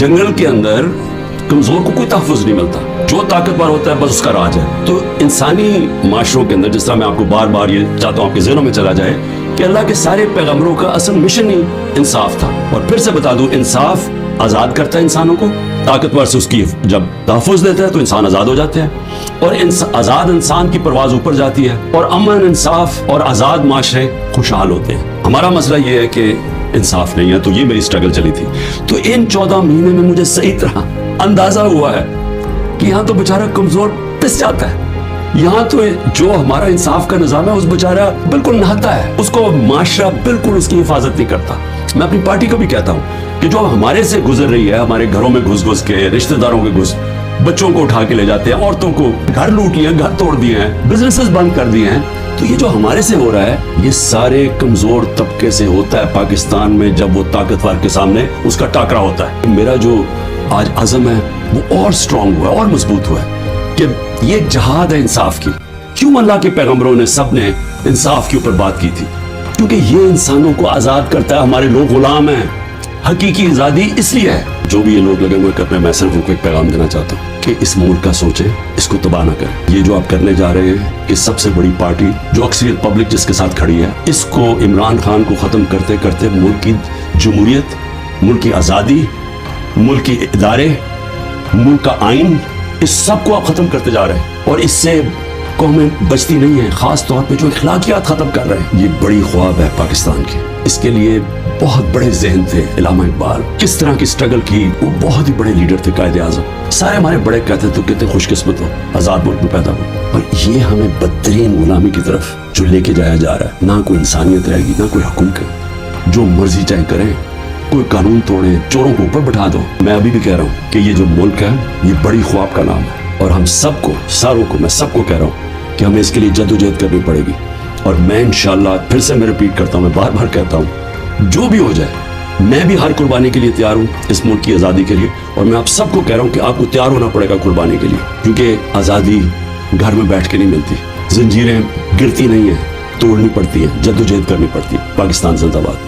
जंगल के अंदर कमजोर को कोई तहफ़्फ़ुज़ नहीं मिलता, जो ताकतवर होता है बस उसका राज है। तो इंसानी माशरों के अंदर, जिस तरह मैं आपको बार बार ये चाहता हूँ आपके ज़हनों में चला जाए कि अल्लाह के सारे पैगम्बरों का असल मिशन ही इंसाफ था। और फिर से बता दूं, इंसाफ आज़ाद करता है इंसानों को, ताकतवर से उसकी जब तहफ़्फ़ुज़ देता है तो इंसान आज़ाद हो जाते हैं, और आज़ाद इंसान की परवाज़ ऊपर जाती है, और अमन, इंसाफ और आज़ाद माशरे खुशहाल होते हैं। हमारा मसला ये है कि इंसाफ नहीं है, तो ये मेरी स्ट्रगल चली थी। तो इन 14 महीने में मुझे सही तरह अंदाजा हुआ है कि यहाँ तो बेचारा कमजोर पिस जाता है, यहाँ तो जो हमारा इंसाफ का निज़ाम है उस बेचारा बिल्कुल नहाता है, उसको माशरा बिल्कुल उसकी हिफाजत नहीं करता। मैं अपनी पार्टी को भी कहता हूँ कि जो हमारे से गुजर रही है, हमारे घरों में घुस घुस के, रिश्तेदारों के घुस, बच्चों को उठा के ले जाते हैं, औरतों को घर लूट लिए, घर तोड़ दिए हैं, बिजनेसेस बंद कर दिए हैं, तो ये जो हमारे से हो रहा है ये सारे कमजोर तबके से होता है। पाकिस्तान में जब वो ताकतवर के सामने उसका टाकरा होता है, मेरा जो आज अज़म है वो और स्ट्रांग हुआ, और मजबूत हुआ है कि ये जहाद है इंसाफ की। क्यों अल्लाह के पैगंबरों ने सब ने इंसाफ के ऊपर बात की थी? क्योंकि ये इंसानों को आजाद करता है। हमारे लोग गुलाम हैं, हकीकी आजादी इसलिए है। जो भी ये लोग लगे हुए करने, मैं सिर्फ उनको एक पैगाम देना चाहता हूँ कि इस मुल्क का सोचें, इसको तबाह ना करें। ये जो आप करने जा रहे हैं, इस सबसे बड़ी पार्टी जो अक्सरियत पब्लिक जिसके साथ खड़ी है, इसको इमरान खान को खत्म करते करते मुल्क की जमहूरियत, मुल्क की आज़ादी, मुल्क के इदारे, मुल्क का आइन, इस सब को आप खत्म करते जा रहे हैं, और इससे कौमें बचती नहीं है, खास तौर पे जो इखलाकियात खत्म कर रहे हैं। ये बड़ी ख्वाब है पाकिस्तान की। इसके लिए बहुत बड़े जहन थे इलामा इकबाल, किस तरह की स्ट्रगल की, वो बहुत ही बड़े लीडर थे, कायदे आज़म। सारे हमारे बड़े कहते तो कितने खुशकिस्मत हो आज़ाद मुल्क में पैदा हो, और ये हमें बदतरीन गुलामी की तरफ जो लेके जाया जा रहा है। ना कोई इंसानियत रहेगी, ना कोई हुकूक है, जो मर्जी चाहे करें, कोई कानून तोड़े, चोरों को ऊपर बैठा दो। मैं अभी भी कह रहा हूँ कि ये जो मुल्क है ये बड़ी ख्वाब का नाम है, और हम सबको, सारों को, मैं सबको कह रहा हूँ कि हमें इसके लिए जद्दोजहद करनी पड़ेगी। और मैं इंशाअल्लाह, फिर से मैं रिपीट करता हूँ, मैं बार बार कहता हूँ, जो भी हो जाए मैं भी हर कुर्बानी के लिए तैयार हूँ इस मुल्क की आज़ादी के लिए। और मैं आप सबको कह रहा हूँ कि आपको तैयार होना पड़ेगा कुर्बानी के लिए, क्योंकि आज़ादी घर में बैठ के नहीं मिलती, जंजीरें गिरती नहीं है, तोड़नी पड़ती है, जद्दोजहद करनी पड़ती है। पाकिस्तान जिंदाबाद।